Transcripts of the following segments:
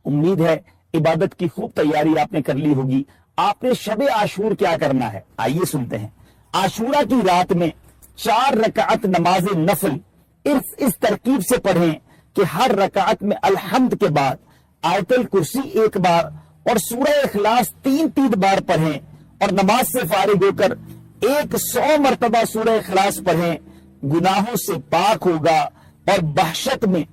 امید ہے عبادت کی خوب تیاری آپ نے کر لی ہوگی. آپ نے شب عاشور کیا کرنا ہے آئیے سنتے ہیں. عاشورہ کی رات میں 4 رکعت نماز نفل اس ترکیب سے پڑھیں کہ ہر رکعت میں الحمد کے بعد آیت الکرسی 1 بار اور سورہ اخلاص 3 بار پڑھیں اور نماز سے فارغ ہو کر 100 مرتبہ سورہ اخلاص پڑھیں. گناہوں سے پاک ہوگا اور بحشت میں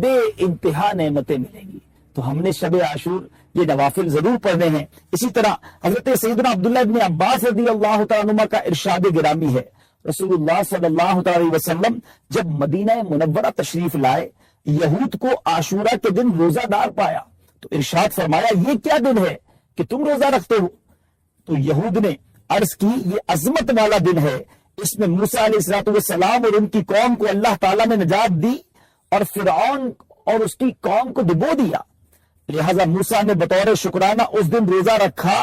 بے انتہا نعمتیں ملیں گی. تو ہم نے شب عاشور یہ نوافل ضرور پڑھنے ہیں. اسی طرح حضرت سیدنا عبداللہ ابن عباس رضی اللہ تعالیٰ عنہ کا ارشاد گرامی ہے. رسول اللہ صلی اللہ تعالی وسلم جب مدینہ منورہ تشریف لائے یہود کو عاشورہ کے دن روزہ دار پایا تو ارشاد فرمایا یہ کیا دن ہے کہ تم روزہ رکھتے ہو؟ تو یہود نے عرض کی یہ عظمت والا دن ہے، اس میں موسیٰ علیہ السلام اور ان کی قوم کو اللہ تعالیٰ نے نجات دی اور فرعون اور اس کی قوم کو ڈبو دیا، لہذا موسیٰ نے بطور شکرانہ اس دن روزہ رکھا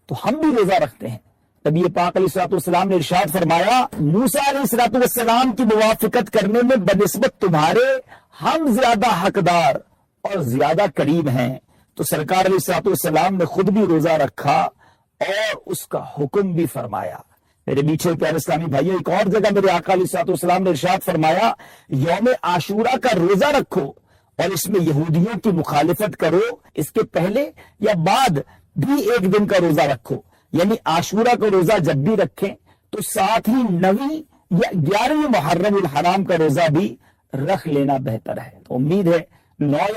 تو ہم بھی روزہ رکھتے ہیں. نبی پاک علیہ السلام نے ارشاد فرمایا موسیٰ علیہ السلام کی موافقت کرنے میں بنسبت تمہارے ہم زیادہ حقدار اور زیادہ قریب ہیں. تو سرکار علیہ السلام نے خود بھی روزہ رکھا اور اس کا حکم بھی فرمایا. میرے میٹھے پیارے اسلامی بھائیو، ایک اور جگہ میرے آقا علیہ السلام نے ارشاد فرمایا یوم عاشورہ کا روزہ رکھو اور اس میں یہودیوں کی مخالفت کرو، اس کے پہلے یا بعد بھی 1 دن کا روزہ رکھو. یعنی عاشورہ کا روزہ جب بھی رکھیں تو ساتھ ہی 9 یا 11 محرم الحرام کا روزہ بھی رکھ لینا بہتر ہے. تو امید ہے 9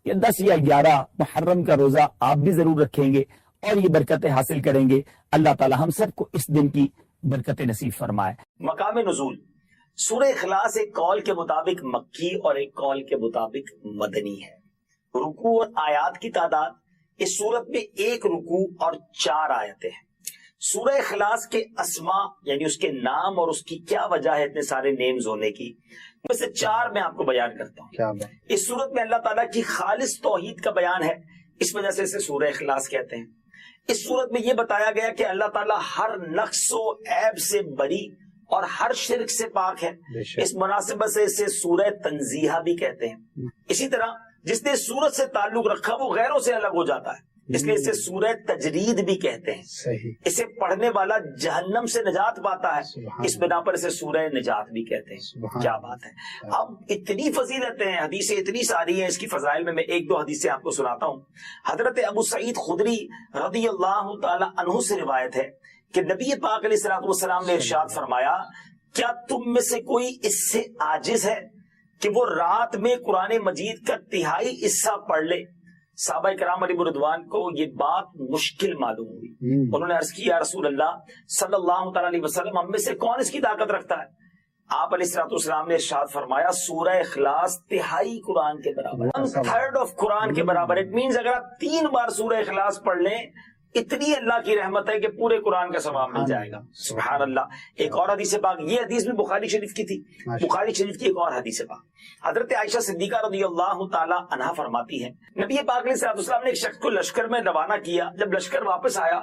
یا 10 یا 11 محرم کا روزہ آپ بھی ضرور رکھیں گے اور یہ برکتیں حاصل کریں گے. اللہ تعالی ہم سب کو اس دن کی برکتیں نصیب فرمائے. مقام نزول سورہ اخلاص ایک قول کے مطابق مکی اور ایک قول کے مطابق مدنی ہے. رکوع اور آیات کی تعداد اس صورت میں 1 رکوع اور 4 آیتیں ہیں. سورہ اخلاص کے اسماء یعنی اس کے نام اور اس کی کیا وجہ ہے اتنے سارے نیمز ہونے کی، میں سے 4 میں آپ کو بیان کرتا ہوں. اس صورت میں اللہ تعالیٰ کی خالص توحید کا بیان ہے، اس وجہ سے اسے سورہ اخلاص کہتے ہیں. اس صورت میں یہ بتایا گیا کہ اللہ تعالیٰ ہر نقص و عیب سے بری اور ہر شرک سے پاک ہے. اس مناسبت سے اسے سورہ تنزیہ بھی کہتے ہیں. اسی طرح جس نے سورت سے تعلق رکھا وہ غیروں سے الگ ہو جاتا ہے، اس لیے اسے سورہ تجرید بھی کہتے ہیں. اسے پڑھنے والا جہنم سے نجات پاتا ہے، اس بنا پر اسے سورہ نجات بھی کہتے ہیں. کیا بات ہے. اب اتنی فضیلتیں ہیں، حدیثیں اتنی ساری ہیں، اس کی فضائل میں 1-2 حدیثیں آپ کو سناتا ہوں. حضرت ابو سعید خدری رضی اللہ تعالی عنہ سے روایت ہے کہ نبی پاک علیہ السلام نے ارشاد فرمایا کیا تم میں سے کوئی اس سے عاجز ہے کہ وہ رات میں قرآن مجید کا 1/3 حصہ پڑھ لے؟ صحابہ کرام علیہ رضوان کو یہ بات مشکل معلوم ہوئی. انہوں نے عرض کی یا رسول اللہ صلی اللہ تعالی علیہ وسلم ہم میں سے کون اس کی طاقت رکھتا ہے؟ آپ علیہ السلام نے ارشاد فرمایا سورہ اخلاص 1/3 قرآن کے برابر، 1/3 آف قرآن کے برابر. اٹ مینز اگر آپ 3 بار سورہ اخلاص پڑھ لیں اتنی اللہ کی رحمت ہے کہ پورے قرآن کا ثواب مل جائے گا. سبحان اللہ. ایک اور حدیث پاک، یہ حدیث بھی بخاری شریف کی تھی، بخاری شریف کی ایک اور حدیث پاک حضرت عائشہ صدیقہ رضی اللہ تعالی عنہا فرماتی ہے نبی پاک علیہ السلام نے ایک شخص کو لشکر میں روانہ کیا. جب لشکر واپس آیا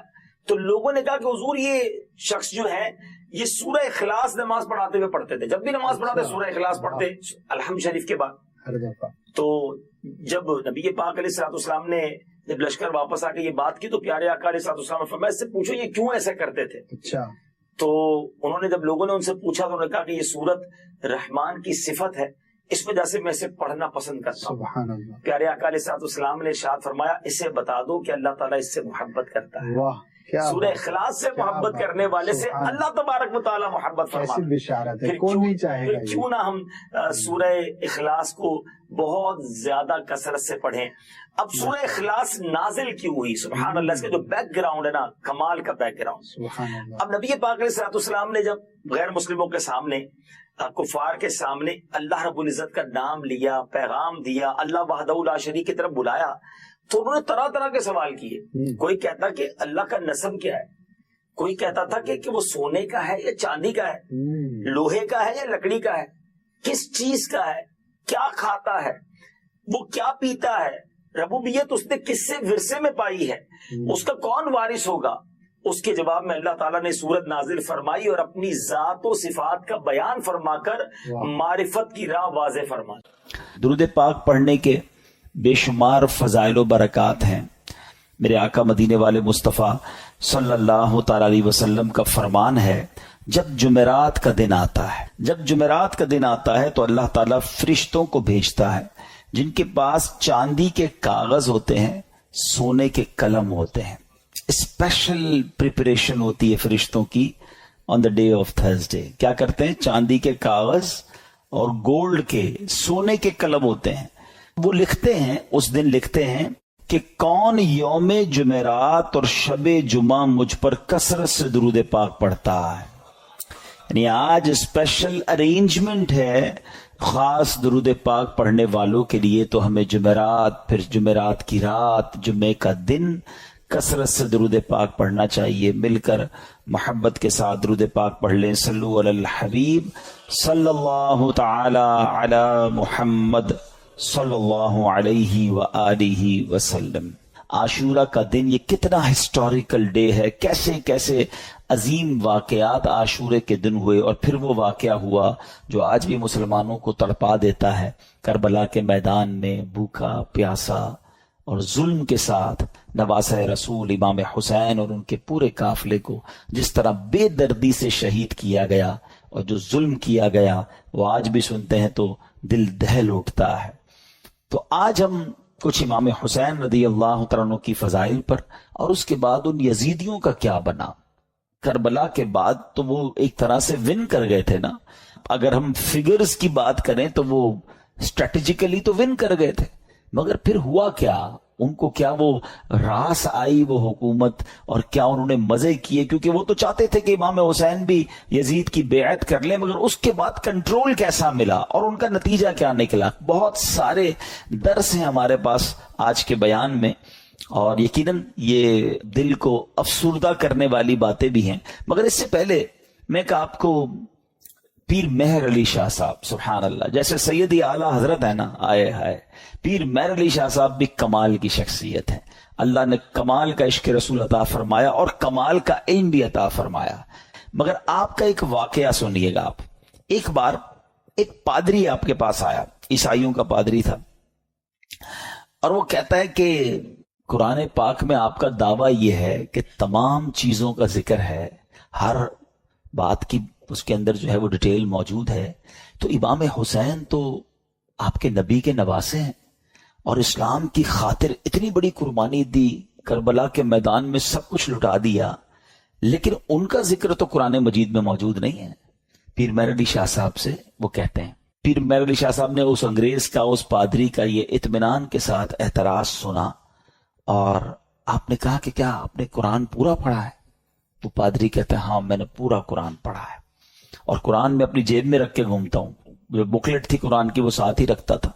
تو لوگوں نے کہا کہ حضور یہ شخص جو ہے یہ سورہ اخلاص نماز پڑھاتے ہوئے پڑھتے تھے، جب بھی نماز پڑھاتے سورہ اخلاص پڑھتے الحمد شریف کے بعد. تو جب نبی پاک علیہ السلام نے جب لشکر واپس آ کے یہ بات کی تو پیارے آقا علیہ السلام نے فرمایا اس سے پوچھو یہ کیوں ایسا کرتے تھے. اچھا. تو انہوں نے جب لوگوں نے ان سے پوچھا تو انہوں نے کہا کہ یہ سورت رحمان کی صفت ہے، اس وجہ سے میں اسے پڑھنا پسند کرتا ہوں. سبحان اللہ. پیارے آقا علیہ السلام نے ارشاد فرمایا اسے بتا دو کہ اللہ تعالیٰ اس سے محبت کرتا ہے. واہ. سورہ اخلاص سے محبت کرنے والے سے اللہ تبارک و تعالیٰ محبت فرماتا ہے. کیوں نہ ہم سورہ اخلاص کو بہت زیادہ کثرت سے پڑھیں. اب سورہ اخلاص نازل کیوں ہوئی؟ سبحان اللہ. اس کا جو بیک گراؤنڈ ہے نا، کمال کا بیک گراؤنڈ. اب نبی پاک علیہ السلام نے جب غیر مسلموں کے سامنے، کفار کے سامنے اللہ رب العزت کا نام لیا، پیغام دیا، اللہ وحدہ لا شریک کی طرف بلایا تو انہوں نے طرح طرح کے سوال کیے. کوئی کہتا کہ اللہ کا نسب کیا ہے، کوئی کہتا تھا کہ وہ سونے کا ہے یا چاندی کا ہے، لوہے کا ہے یا لکڑی کا ہے، کس چیز کا ہے، کیا کھاتا ہے، وہ کیا پیتا ہے، ربوبیت اس نے کس سے ورثے میں پائی ہے، اس کا کون وارث ہوگا. اس کے جواب میں اللہ تعالیٰ نے سورت نازل فرمائی اور اپنی ذات و صفات کا بیان فرما کر معرفت کی راہ واضح فرمائی. درود پاک پڑھنے کے بے شمار فضائل و برکات ہیں. میرے آقا مدینے والے مصطفیٰ صلی اللہ تعالی علیہ وسلم کا فرمان ہے، جب جمعرات کا دن آتا ہے تو اللہ تعالیٰ فرشتوں کو بھیجتا ہے جن کے پاس چاندی کے کاغذ ہوتے ہیں، سونے کے قلم ہوتے ہیں. اسپیشل پریپریشن ہوتی ہے فرشتوں کی آن دا ڈے آف تھرسڈے. کیا کرتے ہیں؟ چاندی کے کاغذ اور گولڈ کے، سونے کے قلم ہوتے ہیں. وہ لکھتے ہیں، اس دن لکھتے ہیں کہ کون یوم جمعرات اور شب جمعہ مجھ پر کثرت سے درود پاک پڑھتا ہے. یعنی آج اسپیشل ارینجمنٹ ہے خاص درود پاک پڑھنے والوں کے لیے، تو ہمیں جمعرات، پھر جمعرات کی رات، جمعے کا دن کثرت سے درود پاک پڑھنا چاہیے. مل کر محبت کے ساتھ درود پاک پڑھ لیں. صلو علی الحبیب صلی اللہ تعالی علی محمد صلی اللہ علیہ وآلہ وسلم. عاشورہ کا دن یہ کتنا ہسٹوریکل ڈے ہے، کیسے کیسے عظیم واقعات عاشورے کے دن ہوئے. اور پھر وہ واقعہ ہوا جو آج بھی مسلمانوں کو تڑپا دیتا ہے. کربلا کے میدان میں بھوکا پیاسا اور ظلم کے ساتھ نواسہ رسول امام حسین اور ان کے پورے قافلے کو جس طرح بے دردی سے شہید کیا گیا، اور جو ظلم کیا گیا وہ آج بھی سنتے ہیں تو دل دہل اٹھتا ہے. تو آج ہم کچھ امام حسین رضی اللہ تعالیٰ عنہ کی فضائل پر، اور اس کے بعد ان یزیدیوں کا کیا بنا. کربلا کے بعد تو وہ ایک طرح سے ون کر گئے تھے نا. اگر ہم فگرز کی بات کریں تو وہ اسٹریٹجیکلی تو ون کر گئے تھے، مگر پھر ہوا کیا؟ ان کو کیا وہ راس آئی وہ حکومت، اور کیا انہوں نے مزے کیے؟ کیونکہ وہ تو چاہتے تھے کہ امام حسین بھی یزید کی بیعت کر لیں، مگر اس کے بعد کنٹرول کیسا ملا اور ان کا نتیجہ کیا نکلا؟ بہت سارے درس ہیں ہمارے پاس آج کے بیان میں، اور یقیناً یہ دل کو افسردہ کرنے والی باتیں بھی ہیں. مگر اس سے پہلے میں کہ آپ کو پیر مہر علی شاہ صاحب، سبحان اللہ، جیسے سیدی اعلیٰ حضرت ہے نا، آئے ہائے، پیر مہر علی شاہ صاحب بھی کمال کی شخصیت ہے. اللہ نے کمال کا عشق رسول عطا فرمایا اور کمال کا علم بھی عطا فرمایا. مگر آپ کا ایک واقعہ سنیے گا آپ. ایک بار ایک پادری آپ کے پاس آیا، عیسائیوں کا پادری تھا، اور وہ کہتا ہے کہ قرآن پاک میں آپ کا دعویٰ یہ ہے کہ تمام چیزوں کا ذکر ہے، ہر بات کی اس کے اندر جو ہے وہ ڈیٹیل موجود ہے. تو امام حسین تو آپ کے نبی کے نواسے ہیں، اور اسلام کی خاطر اتنی بڑی قربانی دی، کربلا کے میدان میں سب کچھ لٹا دیا، لیکن ان کا ذکر تو قرآن مجید میں موجود نہیں ہے. پیر مہر علی شاہ صاحب سے وہ کہتے ہیں، پیر مہر علی شاہ صاحب نے اس انگریز کا، اس پادری کا یہ اطمینان کے ساتھ اعتراض سنا، اور آپ نے کہا کہ کیا آپ نے قرآن پورا پڑھا ہے؟ وہ پادری کہتے ہیں ہاں میں نے پورا قرآن پڑھا ہے، اور قرآن میں اپنی جیب میں رکھ کے گھومتا ہوں. جو بکلیٹ تھی قرآن کی وہ ساتھ ہی رکھتا تھا.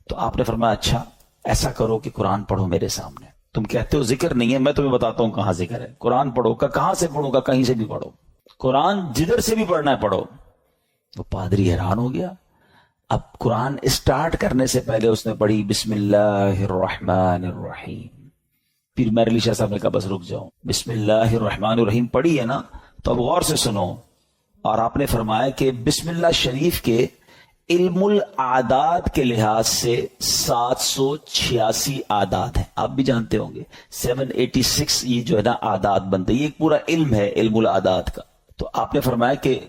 تو آپ نے فرمایا اچھا ایسا کرو کہ قرآن پڑھو میرے سامنے. تم کہتے ہو ذکر نہیں ہے، میں تمہیں بتاتا ہوں کہاں ذکر ہے. قرآن پڑھو. کا کہاں سے پڑھوں گا؟ کہیں سے بھی پڑھو، قرآن جدھر سے بھی پڑھنا ہے پڑھو. وہ پادری حیران ہو گیا. اب قرآن اسٹارٹ کرنے سے پہلے اس نے پڑھی بسم اللہ الرحمن الرحیم. پھر مہر علی شاہ صاحب نے کہا بس رک جاؤ، بسم اللہ الرحمن الرحیم پڑھی ہے نا، تو اب غور سے سنو. اور آپ نے فرمایا کہ بسم اللہ شریف کے علم العادات کے لحاظ سے 786 عادات ہیں. آپ بھی جانتے ہوں گے 786 یہ جو ہے نا عادات بنتے، یہ ایک پورا علم ہے علم العادات کا. تو آپ نے فرمایا کہ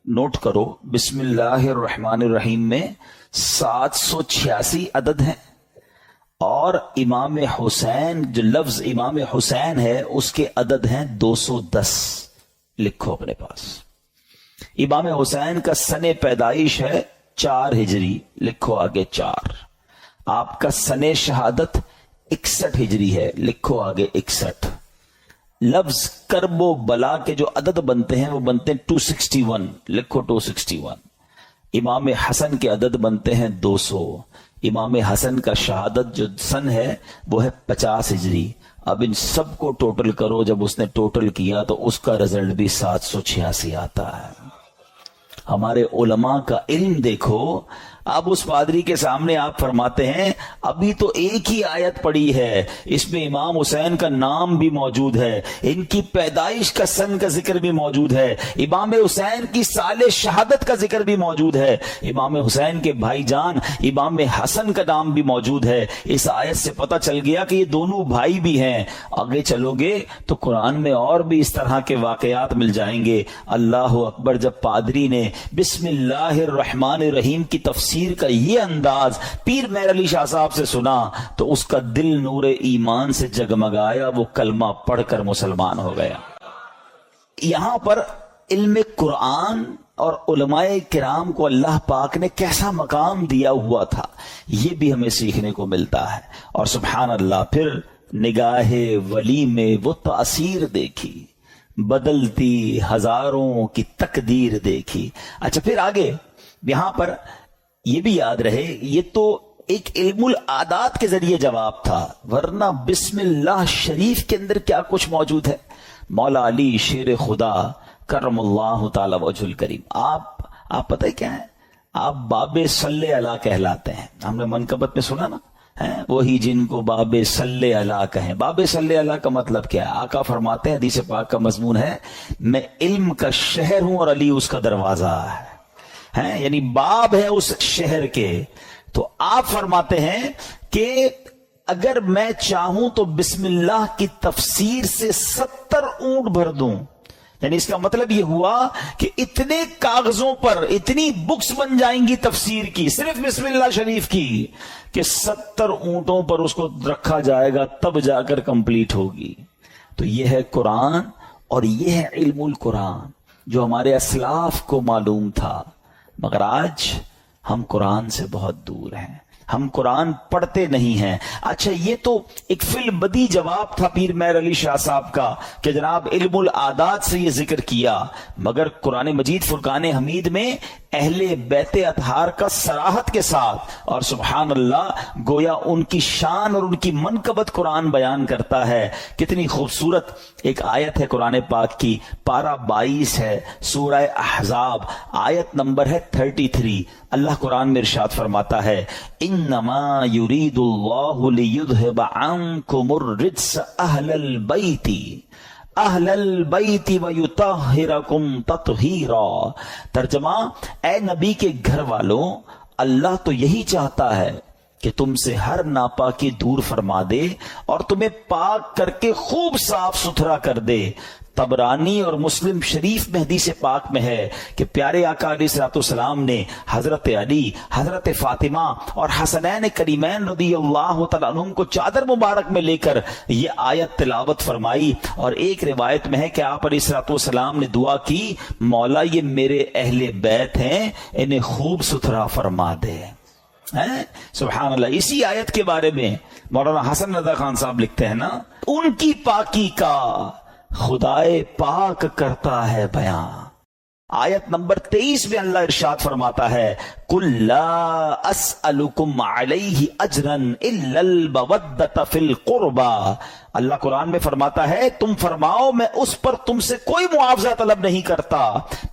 نوٹ کرو بسم اللہ الرحمن الرحیم میں 786 عدد ہیں، اور امام حسین جو لفظ امام حسین ہے اس کے عدد ہیں 210. لکھو اپنے پاس. امام حسین کا سن پیدائش ہے 4 ہجری، لکھو آگے 4. آپ کا سن شہادت 61 ہجری ہے، لکھو آگے 61. لفظ کرب و بلا کے جو عدد بنتے ہیں وہ بنتے ہیں 261، لکھو 261. امام حسن کے عدد بنتے ہیں 200. امام حسن کا شہادت جو سن ہے وہ ہے 50 ہجری. اب ان سب کو ٹوٹل کرو، جب اس نے ٹوٹل کیا تو اس کا رزلٹ بھی 786 آتا ہے. ہمارے علماء کا علم دیکھو، اب اس پادری کے سامنے آپ فرماتے ہیں ابھی تو ایک ہی آیت پڑی ہے، اس میں امام حسین کا نام بھی موجود ہے، ان کی پیدائش کا سن کا ذکر بھی موجود ہے، امام حسین کی سال شہادت کا ذکر بھی موجود ہے، امام حسین کے بھائی جان امام حسن کا نام بھی موجود ہے۔ اس آیت سے پتہ چل گیا کہ یہ دونوں بھائی بھی ہیں۔ آگے چلو گے تو قرآن میں اور بھی اس طرح کے واقعات مل جائیں گے۔ اللہ اکبر، جب پادری نے بسم اللہ الرحمن الرحیم کی تفسیر کا یہ انداز پیر مہر علی شاہ صاحب سے سنا تو اس کا دل نور ایمان سے جگمگایا، وہ کلمہ پڑھ کر مسلمان ہو گیا۔ یہاں پر علم قرآن اور علماء کرام کو اللہ پاک نے کیسا مقام دیا ہوا تھا یہ بھی ہمیں سیکھنے کو ملتا ہے۔ اور سبحان اللہ، پھر نگاہ ولی میں وہ تاثیر دیکھی، بدلتی ہزاروں کی تقدیر دیکھی۔ اچھا، پھر آگے یہاں پر یہ بھی یاد رہے، یہ تو ایک علم العادات کے ذریعے جواب تھا، ورنہ بسم اللہ شریف کے اندر کیا کچھ موجود ہے۔ مولا علی شیر خدا کرم اللہ تعالی وجہ الکریم، آپ پتہ ہے کیا ہے؟ آپ باب صلی اللہ کہلاتے ہیں۔ ہم نے منقبت میں سنا نا، وہی جن کو باب صلی اللہ کہیں۔ باب صلی اللہ کا مطلب کیا ہے؟ آقا فرماتے ہیں، حدیث پاک کا مضمون ہے، میں علم کا شہر ہوں اور علی اس کا دروازہ ہے، یعنی باب ہے اس شہر کے۔ تو آپ فرماتے ہیں کہ اگر میں چاہوں تو بسم اللہ کی تفسیر سے 70 اونٹ بھر دوں، یعنی اس کا مطلب یہ ہوا کہ اتنے کاغذوں پر اتنی بکس بن جائیں گی تفسیر کی، صرف بسم اللہ شریف کی، کہ 70 اونٹوں پر اس کو رکھا جائے گا، تب جا کر کمپلیٹ ہوگی۔ تو یہ ہے قرآن، اور یہ ہے علم القرآن جو ہمارے اسلاف کو معلوم تھا، مگر آج ہم قرآن سے بہت دور ہیں، ہم قرآن پڑھتے نہیں ہیں۔ اچھا، یہ تو ایک فی البدی جواب تھا پیر مہر علی شاہ صاحب کا کہ جناب علم العادات سے یہ ذکر کیا، مگر قرآن مجید فرقان حمید میں اہل بیت اطہار کا صراحت کے ساتھ اور سبحان اللہ گویا ان کی شان اور ان کی منقبت قرآن بیان کرتا ہے۔ کتنی خوبصورت ایک آیت ہے قرآن پاک کی، پارہ 22 ہے، سورہ احزاب، آیت نمبر ہے 33۔ اللہ قرآن میں ارشاد فرماتا ہے، انما یرید اللہ لیذھب عنکم الرجس اہل البیت ویطہرکم تطہیرا۔ ترجمہ، اے نبی کے گھر والوں، اللہ تو یہی چاہتا ہے کہ تم سے ہر ناپاکی دور فرما دے اور تمہیں پاک کر کے خوب صاف ستھرا کر دے۔ طبرانی اور مسلم شریف میں حدیث پاک میں ہے کہ پیارے آقا علیہ الصلوۃ والسلام نے حضرت علی، حضرت فاطمہ اور حسنین کریمین رضی اللہ تعالیٰ عنہم کو چادر مبارک میں لے کر یہ آیت تلاوت فرمائی، اور ایک روایت میں ہے کہ آپ علیہ الصلوۃ والسلام نے دعا کی، مولا یہ میرے اہل بیت ہیں، انہیں خوب ستھرا فرما دے۔ سبحان اللہ۔ اسی آیت کے بارے میں مولانا حسن رضا خان صاحب لکھتے ہیں نا، ان کی پاکی کا خدائے پاک کرتا ہے بیان۔ آیت نمبر 23 میں اللہ ارشاد فرماتا ہے، قُلْ لَا أَسْأَلُكُمْ عَلَيْهِ أَجْرًا إِلَّا الْمَوَدَّةَ فِي الْقُرْبَى۔ اللہ قرآن میں فرماتا ہے، تم فرماؤ میں اس پر تم سے کوئی معاوضہ طلب نہیں کرتا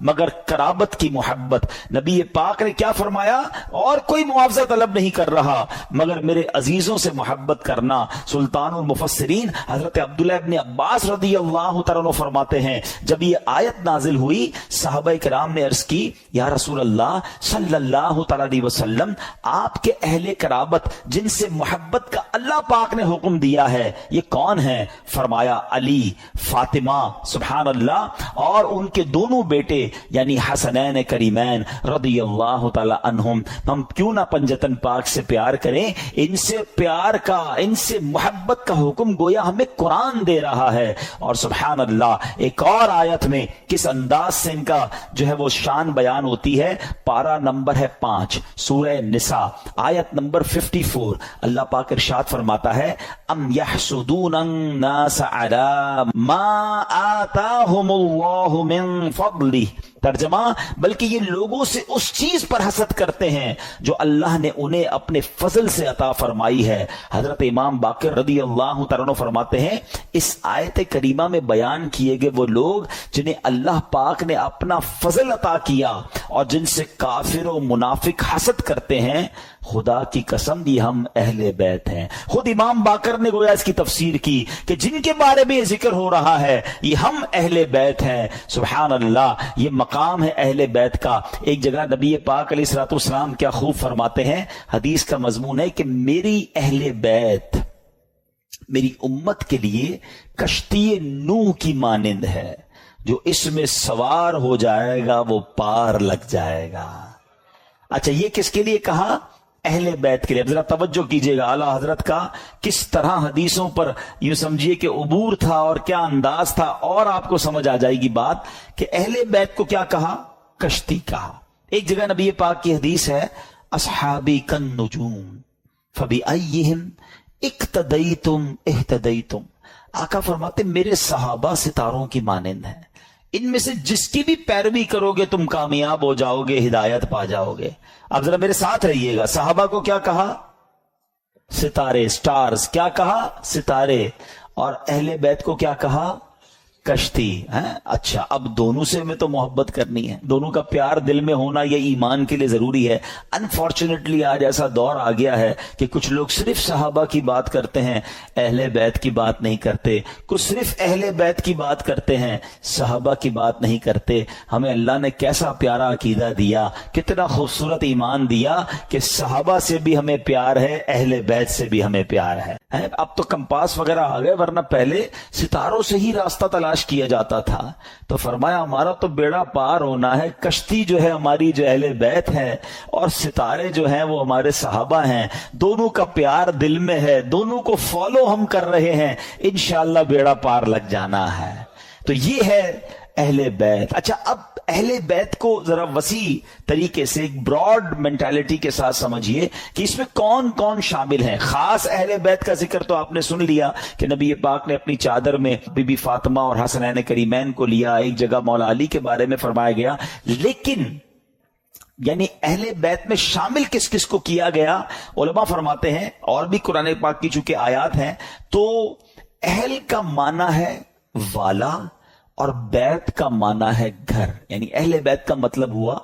مگر قرابت کی محبت۔ نبی پاک نے کیا فرمایا؟ اور کوئی معاوضہ طلب نہیں کر رہا مگر میرے عزیزوں سے محبت کرنا۔ سلطان المفسرین حضرت عبداللہ ابن عباس رضی اللہ تعالیٰ عنہ فرماتے ہیں، جب یہ آیت نازل ہوئی صحابہ کرام نے عرض کی، یا رسول اللہ صلی اللہ تعالیٰ علیہ وسلم، آپ کے اہل قرابت جن سے محبت کا اللہ پاک نے حکم دیا ہے یہ کون ہیں؟ فرمایا علی، فاطمہ، سبحان اللہ، اور ان کے دونوں بیٹے یعنی حسنین کریمین رضی اللہ تعالی عنہم۔ ہم کیوں نہ پنجتن پاک سے پیار کریں؟ ان سے پیار کا، ان سے محبت کا حکم گویا ہمیں قرآن دے رہا ہے۔ اور سبحان اللہ ایک اور آیت میں کس انداز سے ان کا جو ہے وہ شان بیان ہوتی ہے، پارہ نمبر ہے 5 سورہ نساء، آیت نمبر 54۔ اللہ پاک ارشاد فرماتا ہے، ام یحسدون الناس علی ما آتاہم اللہ من فضلہ ترجمہ بلکہ یہ لوگوں سے اس چیز پر حسد کرتے ہیں جو اللہ نے انہیں اپنے فضل سے عطا فرمائی ہے۔ حضرت امام باقر رضی اللہ تعالیٰ عنہ فرماتے ہیں اس آیت کریمہ میں بیان کیے گئے وہ لوگ جنہیں اللہ پاک نے اپنا فضل عطا کیا اور جن سے کافر و منافق حسد کرتے ہیں، خدا کی قسم یہ ہم اہل بیت ہیں۔ خود امام باقر نے گویا اس کی تفسیر کی کہ جن کے بارے میں یہ ذکر ہو رہا ہے یہ ہم اہل بیت ہیں۔ سبحان اللہ، یہ مقام ہے اہل بیت کا۔ ایک جگہ نبی پاک علیہ الصلوۃ والسلام کیا خوب فرماتے ہیں، حدیث کا مضمون ہے کہ میری اہل بیت میری امت کے لیے کشتی نوح کی مانند ہے، جو اس میں سوار ہو جائے گا وہ پار لگ جائے گا۔ اچھا، یہ کس کے لیے کہا؟ اہل بیت کے لیے۔ ذرا توجہ کیجئے گا اعلیٰ حضرت کا کس طرح حدیثوں پر یوں سمجھیے کہ عبور تھا اور کیا انداز تھا، اور آپ کو سمجھ آ جائے گی بات کہ اہل بیت کو کیا کہا؟ کشتی کہا۔ ایک جگہ نبی پاک کی حدیث ہے، اصحابی کن نجوم فبأیہم اقتدیتم اہتدیتم۔ آقا فرماتے میرے صحابہ ستاروں کی مانند ہیں، ان میں سے جس کی بھی پیروی کرو گے تم کامیاب ہو جاؤ گے، ہدایت پا جاؤ گے۔ اب ذرا میرے ساتھ رہیے گا، صحابہ کو کیا کہا؟ ستارے، سٹارز۔ کیا کہا؟ ستارے۔ اور اہل بیت کو کیا کہا؟ کشتی ہے۔ اچھا، اب دونوں سے ہمیں تو محبت کرنی ہے، دونوں کا پیار دل میں ہونا یہ ایمان کے لیے ضروری ہے۔ انفارچونیٹلی آج ایسا دور آ گیا ہے کہ کچھ لوگ صرف صحابہ کی بات کرتے ہیں، اہل بیت کی بات نہیں کرتے، کچھ صرف اہل بیت کی بات کرتے ہیں، صحابہ کی بات نہیں کرتے۔ ہمیں اللہ نے کیسا پیارا عقیدہ دیا، کتنا خوبصورت ایمان دیا کہ صحابہ سے بھی ہمیں پیار ہے، اہل بیت سے بھی ہمیں پیار ہے۔ اب تو کمپاس وغیرہ آ گئے، ورنہ پہلے ستاروں سے ہی راستہ تلاش کیا جاتا تھا۔ تو فرمایا ہمارا تو بیڑا پار ہونا ہے، کشتی جو ہے ہماری جو اہل بیت ہے، اور ستارے جو ہیں وہ ہمارے صحابہ ہیں، دونوں کا پیار دل میں ہے، دونوں کو فالو ہم کر رہے ہیں، انشاءاللہ بیڑا پار لگ جانا ہے۔ تو یہ ہے اہل بیت۔ اچھا، اب اہل بیت کو ذرا وسیع طریقے سے ایک براڈ مینٹالٹی کے ساتھ سمجھیے کہ اس میں کون کون شامل ہیں۔ خاص اہل بیت کا ذکر تو آپ نے سن لیا کہ نبی پاک نے اپنی چادر میں بی بی فاطمہ اور حسنین کریمین کو لیا، ایک جگہ مولا علی کے بارے میں فرمایا گیا، لیکن یعنی اہل بیت میں شامل کس کس کو کیا گیا؟ علماء فرماتے ہیں، اور بھی قرآن پاک کی چونکہ آیات ہیں، تو اہل کا معنی ہے والا اور بیت کا معنی ہے گھر، یعنی اہل بیت کا مطلب ہوا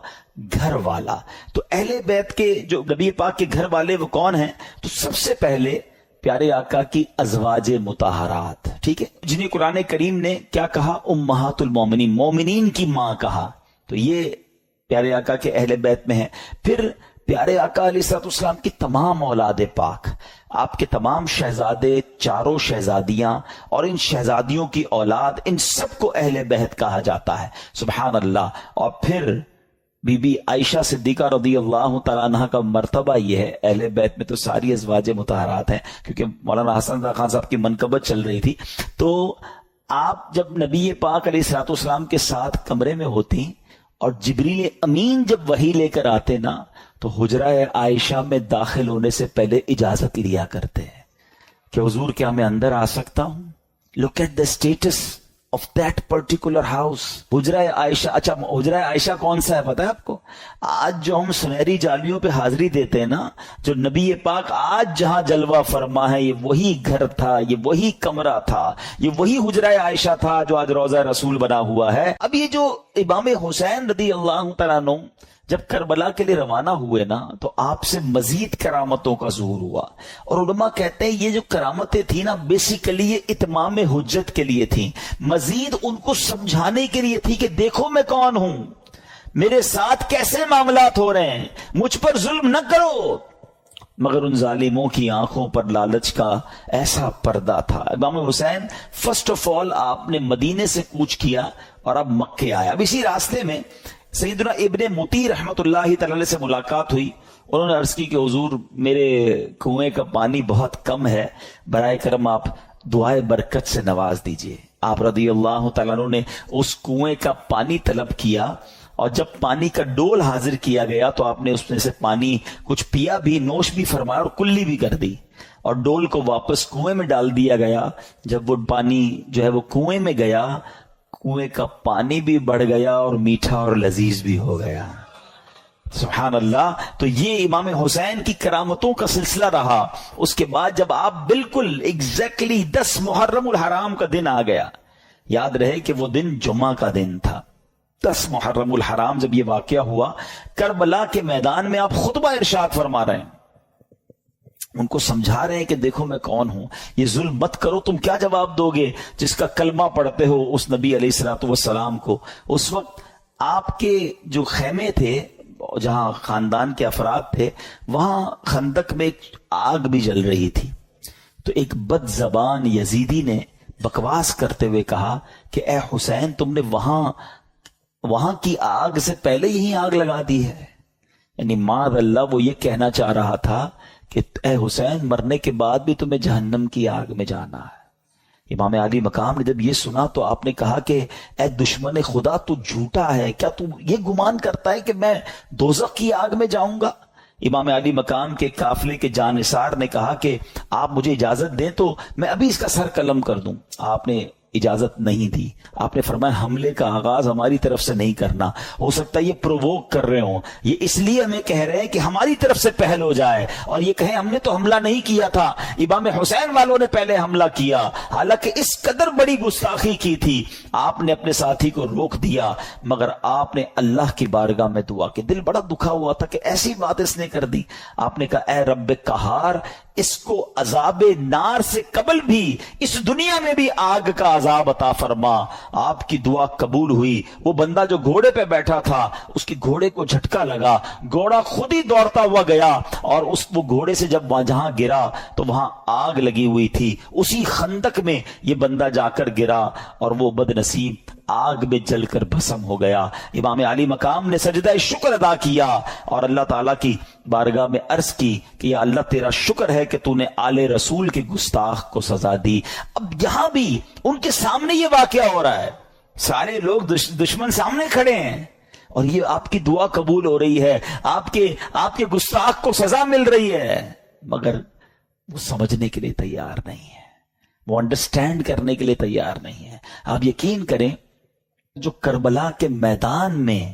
گھر والا۔ تو اہل بیت کے جو نبی پاک کے گھر والے وہ کون ہیں؟ تو سب سے پہلے پیارے آقا کی ازواج مطہرات، ٹھیک ہے، جنہیں قرآن کریم نے کیا کہا؟ امہات المومنین، مومنین کی ماں کہا۔ تو یہ پیارے آقا کے اہل بیت میں ہیں۔ پھر پیارے آقا علیہ الصلوۃ والسلام کی تمام اولاد پاک، آپ کے تمام شہزادے، چاروں شہزادیاں اور ان شہزادیوں کی اولاد، ان سب کو اہل بیت کہا جاتا ہے۔ سبحان اللہ۔ اور پھر بی بی عائشہ صدیقہ رضی اللہ تعالیٰ عنہ کا مرتبہ یہ ہے، اہل بیت میں تو ساری ازواج مطہرات ہیں، کیونکہ مولانا حسن رضا خان صاحب کی منقبت چل رہی تھی۔ تو آپ جب نبی پاک علیہ الصلوۃ والسلام کے ساتھ کمرے میں ہوتی اور جبریل امین جب وحی لے کر آتے نا، تو حجرہ عائشہ میں داخل ہونے سے پہلے اجازت لیا کرتے ہیں کہ حضور کیا میں اندر آ سکتا ہوں؟ Look at the status of that particular house. حجرہ عائشہ، اچھا حجرہ عائشہ کون سا ہے پتہ ہے آپ کو؟ آج جو ہم سنہری جالیوں پہ حاضری دیتے ہیں نا، جو نبی پاک آج جہاں جلوہ فرما ہے، یہ وہی گھر تھا، یہ وہی کمرہ تھا، یہ وہی حجرہ عائشہ تھا جو آج روضہ رسول بنا ہوا ہے۔ اب یہ جو امام حسین رضی اللہ تعالیٰ عنہ جب کربلا کے لیے روانہ ہوئے نا، تو آپ سے مزید کرامتوں کا ظہور ہوا، اور علماء کہتے ہیں یہ جو کرامتیں تھیں نا، بیسیکلی یہ اتمام حجت کے لیے تھیں، مزید ان کو سمجھانے کے لیے تھی کہ دیکھو میں کون ہوں، میرے ساتھ کیسے معاملات ہو رہے ہیں، مجھ پر ظلم نہ کرو۔ مگر ان ظالموں کی آنکھوں پر لالچ کا ایسا پردہ تھا۔ امام حسین فرسٹ آف آل آپ نے مدینے سے کوچ کیا اور اب مکے آیا۔ اب اسی راستے میں سیدنا ابن مطیع رحمت اللہ تعالی سے ملاقات ہوئی، انہوں نے عرض کی کہ حضور میرے کنویں کا پانی بہت کم ہے، برائے کرم آپ دعائے برکت سے نواز دیجئے۔ آپ رضی اللہ تعالیٰ عنہ نے اس کنویں کا پانی طلب کیا، اور جب پانی کا ڈول حاضر کیا گیا تو آپ نے اس میں سے پانی کچھ پیا بھی، نوش بھی فرمایا اور کلی بھی کر دی، اور ڈول کو واپس کنویں میں ڈال دیا گیا۔ جب وہ پانی جو ہے وہ کنویں میں گیا، کنویں کا پانی بھی بڑھ گیا اور میٹھا اور لذیذ بھی ہو گیا. سبحان اللہ. تو یہ امام حسین کی کرامتوں کا سلسلہ رہا. اس کے بعد جب آپ بالکل ایگزیکٹلی 10 محرم الحرام کا دن آ گیا، یاد رہے کہ وہ دن جمعہ کا دن تھا. 10 محرم الحرام جب یہ واقعہ ہوا، کربلا کے میدان میں آپ خطبہ ارشاد فرما رہے ہیں، ان کو سمجھا رہے ہیں کہ دیکھو میں کون ہوں، یہ ظلم مت کرو. تم کیا جواب دو گے جس کا کلمہ پڑھتے ہو اس نبی علیہ الصلوۃ والسلام کو؟ اس وقت آپ کے جو خیمے تھے جہاں خاندان کے افراد تھے، وہاں خندق میں ایک آگ بھی جل رہی تھی. تو ایک بد زبان یزیدی نے بکواس کرتے ہوئے کہا کہ اے حسین، تم نے وہاں کی آگ سے پہلے ہی آگ لگا دی ہے. یعنی معاذ اللہ وہ یہ کہنا چاہ رہا تھا کہ اے حسین، مرنے کے بعد بھی تمہیں جہنم کی آگ میں جانا ہے. امام علی مقام نے جب یہ سنا تو آپ نے کہا کہ اے دشمن خدا، تو جھوٹا ہے کیا؟ تو یہ گمان کرتا ہے کہ میں دوزخ کی آگ میں جاؤں گا؟ امام علی مقام کے قافلے کے جانثار نے کہا کہ آپ مجھے اجازت دیں تو میں ابھی اس کا سر قلم کر دوں. آپ نے اجازت نہیں دی. آپ نے فرمایا حملے کا آغاز ہماری طرف سے نہیں کرنا، ہو سکتا ہے یہ پرووک کر رہے ہوں، یہ اس لیے ہمیں کہہ رہے ہیں کہ ہماری طرف سے پہل ہو جائے اور یہ کہیں ہم نے تو حملہ نہیں کیا تھا، امام حسین والوں نے پہلے حملہ کیا. حالانکہ اس قدر بڑی گستاخی کی تھی. آپ نے اپنے ساتھی کو روک دیا، مگر آپ نے اللہ کی بارگاہ میں دعا کی. دل بڑا دکھا ہوا تھا کہ ایسی بات اس نے کر دی. آپ نے کہا اے رب قہار، اس کو عذاب نار سے قبل بھی اس دنیا میں بھی آگ کا عذاب عطا فرما. آپ کی دعا قبول ہوئی. وہ بندہ جو گھوڑے پہ بیٹھا تھا، اس کی گھوڑے کو جھٹکا لگا، گھوڑا خود ہی دوڑتا ہوا گیا اور وہ گھوڑے سے جب جہاں گرا تو وہاں آگ لگی ہوئی تھی. اسی خندق میں یہ بندہ جا کر گرا اور وہ بد نصیب آگ میں جل کر بھسم ہو گیا. امام علی مقام نے سجدہ شکر ادا کیا اور اللہ تعالیٰ کی بارگاہ میں عرض کی کہ یا اللہ تیرا شکر ہے کہ تو نے آل رسول کے گستاخ کو سزا دی. اب یہاں بھی ان کے سامنے یہ واقعہ ہو رہا ہے، سارے لوگ دشمن سامنے کھڑے ہیں اور یہ آپ کی دعا قبول ہو رہی ہے، آپ کے گستاخ کو سزا مل رہی ہے، مگر وہ سمجھنے کے لیے تیار نہیں ہے، وہ انڈرسٹینڈ کرنے کے لیے تیار نہیں ہے. آپ یقین کریں، جو کربلا کے میدان میں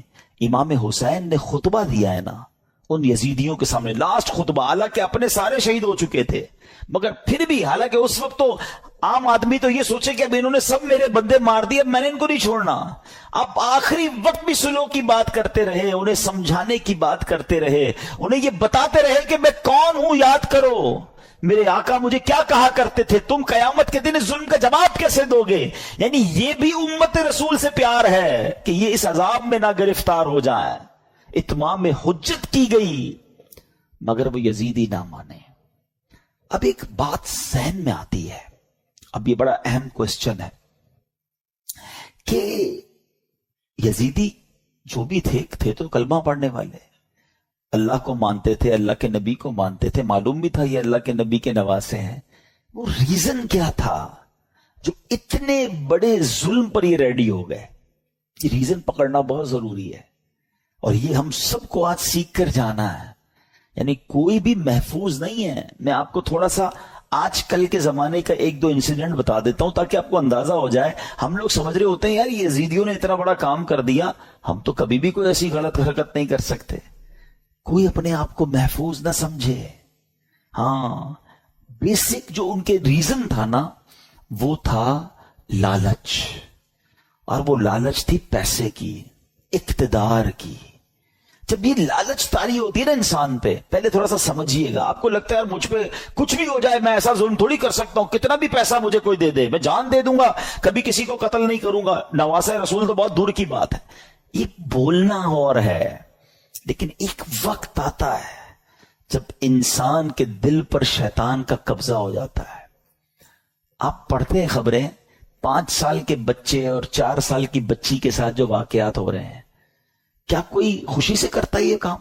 امام حسین نے خطبہ دیا ہے نا ان یزیدیوں کے سامنے، لاسٹ خطبہ، حالانکہ اپنے سارے شہید ہو چکے تھے، مگر پھر بھی، حالانکہ اس وقت تو عام آدمی تو یہ سوچے کہ اب انہوں نے سب میرے بندے مار دیے، اب میں نے ان کو نہیں چھوڑنا. اب آخری وقت بھی سلو کی بات کرتے رہے، انہیں سمجھانے کی بات کرتے رہے، انہیں یہ بتاتے رہے کہ میں کون ہوں، یاد کرو میرے آقا مجھے کیا کہا کرتے تھے، تم قیامت کے دن اس ظلم کا جواب کیسے دو گے. یعنی یہ بھی امت رسول سے پیار ہے کہ یہ اس عذاب میں نہ گرفتار ہو جائیں. اتمام حجت کی گئی مگر وہ یزیدی نہ مانے. اب ایک بات ذہن میں آتی ہے، اب یہ بڑا اہم کوسچن ہے کہ یزیدی جو بھی تھے تو کلمہ پڑھنے والے، اللہ کو مانتے تھے، اللہ کے نبی کو مانتے تھے، معلوم بھی تھا یہ اللہ کے نبی کے نواسے ہیں. وہ ریزن کیا تھا جو اتنے بڑے ظلم پر یہ ریڈی ہو گئے؟ یہ ریزن پکڑنا بہت ضروری ہے اور یہ ہم سب کو آج سیکھ کر جانا ہے. یعنی کوئی بھی محفوظ نہیں ہے. میں آپ کو تھوڑا سا آج کل کے زمانے کا 1-2 انسیڈنٹ بتا دیتا ہوں تاکہ آپ کو اندازہ ہو جائے. ہم لوگ سمجھ رہے ہوتے ہیں یار یہ یزیدیوں نے اتنا بڑا کام کر دیا، ہم تو کبھی بھی کوئی ایسی غلط حرکت نہیں کر سکتے. کوئی اپنے آپ کو محفوظ نہ سمجھے. ہاں، بیسک جو ان کے ریزن تھا نا وہ تھا لالچ، اور وہ لالچ تھی پیسے کی، اقتدار کی. جب یہ لالچ طاری ہوتی ہے نا انسان پہ، پہلے تھوڑا سا سمجھیے گا. آپ کو لگتا ہے یار مجھ پہ کچھ بھی ہو جائے میں ایسا ظلم تھوڑی کر سکتا ہوں، کتنا بھی پیسہ مجھے کوئی دے دے میں جان دے دوں گا، کبھی کسی کو قتل نہیں کروں گا، نواسہ رسول تو بہت دور کی بات ہے. یہ بولنا اور ہے، لیکن ایک وقت آتا ہے جب انسان کے دل پر شیطان کا قبضہ ہو جاتا ہے. آپ پڑھتے ہیں خبریں 5 سال کے بچے اور 4 سال کی بچی کے ساتھ جو واقعات ہو رہے ہیں، کیا کوئی خوشی سے کرتا ہے یہ کام؟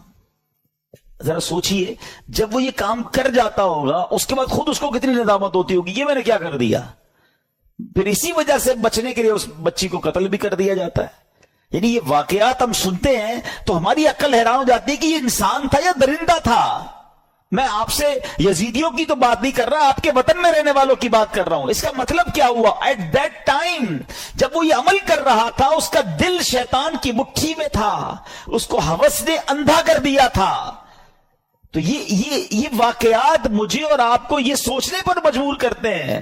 ذرا سوچئے، جب وہ یہ کام کر جاتا ہوگا اس کے بعد خود اس کو کتنی ندامت ہوتی ہوگی، یہ میں نے کیا کر دیا. پھر اسی وجہ سے بچنے کے لیے اس بچی کو قتل بھی کر دیا جاتا ہے. یعنی یہ واقعات ہم سنتے ہیں تو ہماری عقل حیران ہو جاتی ہے کہ یہ انسان تھا یا درندہ تھا. میں آپ سے یزیدیوں کی تو بات نہیں کر رہا، آپ کے وطن میں رہنے والوں کی بات کر رہا ہوں. اس کا مطلب کیا ہوا؟ ایٹ دیٹ ٹائم جب وہ یہ عمل کر رہا تھا، اس کا دل شیطان کی مٹھی میں تھا، اس کو ہوس نے اندھا کر دیا تھا. تو یہ واقعات مجھے اور آپ کو یہ سوچنے پر مجبور کرتے ہیں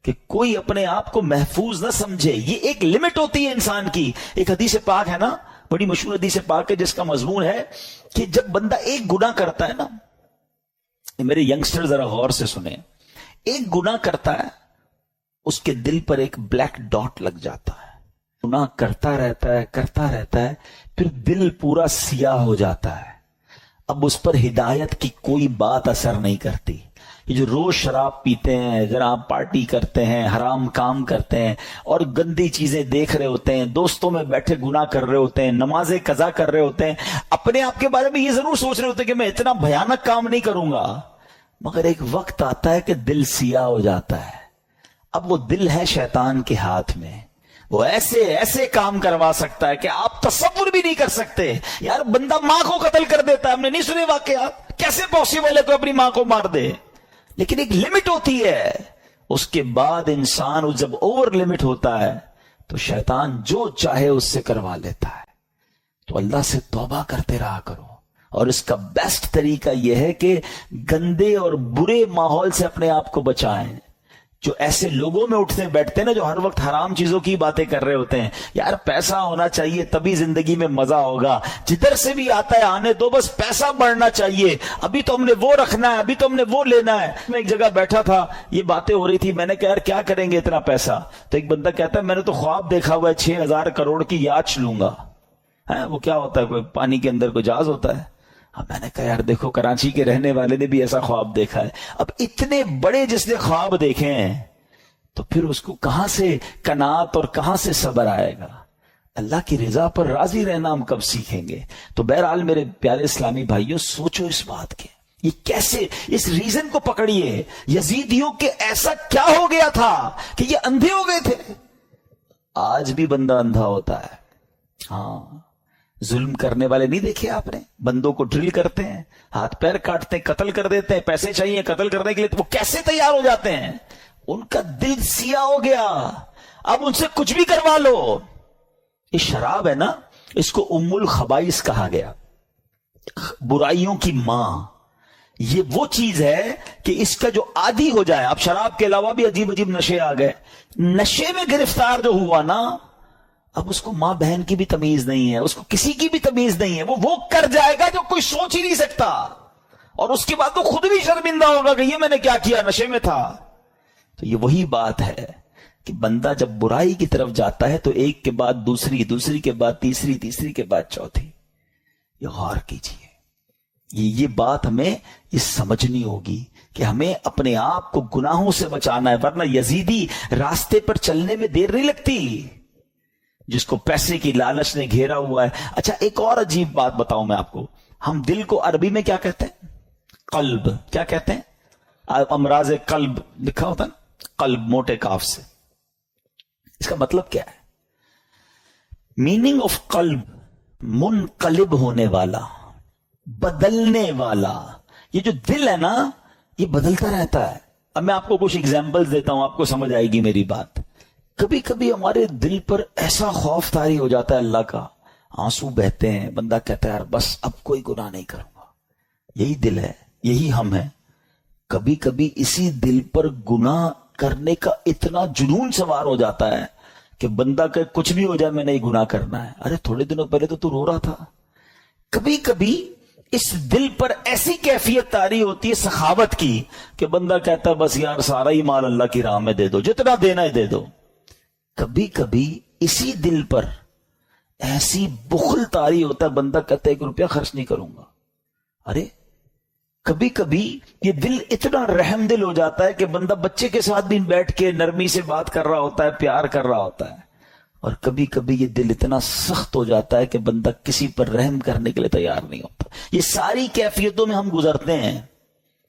کہ کوئی اپنے آپ کو محفوظ نہ سمجھے. یہ ایک لمٹ ہوتی ہے انسان کی. ایک حدیث پاک ہے نا، بڑی مشہور حدیث پاک ہے، جس کا مضمون ہے کہ جب بندہ ایک گناہ کرتا ہے نا، میرے ینگسٹر ذرا غور سے سنیں، ایک گناہ کرتا ہے، اس کے دل پر ایک بلیک ڈاٹ لگ جاتا ہے. گناہ کرتا رہتا ہے، پھر دل پورا سیاہ ہو جاتا ہے. اب اس پر ہدایت کی کوئی بات اثر نہیں کرتی. یہ جو روز شراب پیتے ہیں، ذرا پارٹی کرتے ہیں، حرام کام کرتے ہیں اور گندی چیزیں دیکھ رہے ہوتے ہیں، دوستوں میں بیٹھے گناہ کر رہے ہوتے ہیں، نمازیں قضا کر رہے ہوتے ہیں، اپنے آپ کے بارے میں یہ ضرور سوچ رہے ہوتے ہیں کہ میں اتنا بھیانک کام نہیں کروں گا، مگر ایک وقت آتا ہے کہ دل سیاہ ہو جاتا ہے. اب وہ دل ہے شیطان کے ہاتھ میں، وہ ایسے کام کروا سکتا ہے کہ آپ تصور بھی نہیں کر سکتے. یار بندہ ماں کو قتل کر دیتا ہے، ہم نے نہیں سنے واقعات، کیسے پاسبل ہے کوئی اپنی ماں کو مار دے؟ لیکن ایک لمٹ ہوتی ہے. اس کے بعد انسان جب اوور لمٹ ہوتا ہے تو شیطان جو چاہے اس سے کروا لیتا ہے. تو اللہ سے توبہ کرتے رہا کرو، اور اس کا بیسٹ طریقہ یہ ہے کہ گندے اور برے ماحول سے اپنے آپ کو بچائیں. جو ایسے لوگوں میں اٹھتے بیٹھتے ہیں نا، جو ہر وقت حرام چیزوں کی باتیں کر رہے ہوتے ہیں، یار پیسہ ہونا چاہیے تبھی زندگی میں مزہ ہوگا، جدھر سے بھی آتا ہے آنے دو، بس پیسہ بڑھنا چاہیے، ابھی تو ہم نے وہ رکھنا ہے، ابھی تو ہم نے وہ لینا ہے. میں ایک جگہ بیٹھا تھا، یہ باتیں ہو رہی تھی، میں نے کہا یار کیا کریں گے اتنا پیسہ؟ تو ایک بندہ کہتا ہے میں نے تو خواب دیکھا ہوا ہے 6,000 کروڑ کی یاچ لوں گا. وہ کیا ہوتا ہے؟ کوئی پانی کے اندر کوئی جہاز ہوتا ہے؟ میں نے کہا یار دیکھو، کراچی کے رہنے والے نے بھی ایسا خواب دیکھا ہے. اب اتنے بڑے جس نے خواب دیکھے ہیں تو پھر اس کو کہاں سے قناعت اور کہاں سے صبر آئے گا؟ اللہ کی رضا پر راضی رہنا ہم کب سیکھیں گے؟ تو بہرحال میرے پیارے اسلامی بھائیوں، سوچو اس بات کے، یہ کیسے، اس ریزن کو پکڑیے. یزیدیوں کے ایسا کیا ہو گیا تھا کہ یہ اندھے ہو گئے تھے؟ آج بھی بندہ اندھا ہوتا ہے. ہاں، ظلم کرنے والے نہیں دیکھے آپ نے؟ بندوں کو ڈرل کرتے ہیں، ہاتھ پیر کاٹتے ہیں، قتل کر دیتے ہیں، پیسے چاہیے قتل کرنے کے لیے، تو وہ کیسے تیار ہو جاتے ہیں؟ ان کا دل سیاہ ہو گیا. اب ان سے کچھ بھی کروا لو. یہ شراب ہے نا، اس کو ام الخبائث کہا گیا، برائیوں کی ماں. یہ وہ چیز ہے کہ اس کا جو عادی ہو جائے. اب شراب کے علاوہ بھی عجیب عجیب نشے آ گئے. نشے میں گرفتار جو ہوا نا، اب اس کو ماں بہن کی بھی تمیز نہیں ہے، اس کو کسی کی بھی تمیز نہیں ہے. وہ کر جائے گا جو کوئی سوچ ہی نہیں سکتا، اور اس کے بعد وہ خود بھی شرمندہ ہوگا کہ یہ میں نے کیا کیا، نشے میں تھا. تو یہ وہی بات ہے کہ بندہ جب برائی کی طرف جاتا ہے تو ایک کے بعد دوسری، دوسری کے بعد تیسری، تیسری کے بعد چوتھی. یہ غور کیجئے، یہ بات ہمیں یہ سمجھنی ہوگی کہ ہمیں اپنے آپ کو گناہوں سے بچانا ہے، ورنہ یزیدی راستے پر چلنے میں دیر نہیں لگتی، جس کو پیسے کی لالچ نے گھیرا ہوا ہے. اچھا ایک اور عجیب بات بتاؤں میں آپ کو. ہم دل کو عربی میں کیا کہتے ہیں؟ قلب. کیا کہتے ہیں؟ امراض قلب لکھا ہوتا ہے، قلب موٹے کاف سے. اس کا مطلب کیا ہے؟ میننگ آف قلب، منقلب ہونے والا، بدلنے والا. یہ جو دل ہے نا، یہ بدلتا رہتا ہے. اب میں آپ کو کچھ اگزامپل دیتا ہوں، آپ کو سمجھ آئے گی میری بات. کبھی کبھی ہمارے دل پر ایسا خوف طاری ہو جاتا ہے اللہ کا، آنسو بہتے ہیں، بندہ کہتا ہے یار بس اب کوئی گناہ نہیں کروں گا. یہی دل ہے، یہی ہم ہیں. کبھی کبھی اسی دل پر گناہ کرنے کا اتنا جنون سوار ہو جاتا ہے کہ بندہ کہ کچھ بھی ہو جائے میں نہیں گناہ کرنا ہے. ارے تھوڑے دنوں پہلے تو رو رہا تھا. کبھی کبھی اس دل پر ایسی کیفیت طاری ہوتی ہے سخاوت کی کہ بندہ کہتا ہے بس یار سارا ہی مال اللہ کی راہ میں دے دو، جتنا دینا ہے دے دو. کبھی کبھی اسی دل پر ایسی بخل طاری ہوتا ہے، بندہ کہتا ہے 1 روپیہ خرچ نہیں کروں گا. ارے کبھی کبھی یہ دل اتنا رحم دل ہو جاتا ہے کہ بندہ بچے کے ساتھ بھی بیٹھ کے نرمی سے بات کر رہا ہوتا ہے، پیار کر رہا ہوتا ہے. اور کبھی کبھی یہ دل اتنا سخت ہو جاتا ہے کہ بندہ کسی پر رحم کرنے کے لیے تیار نہیں ہوتا. یہ ساری کیفیتوں میں ہم گزرتے ہیں.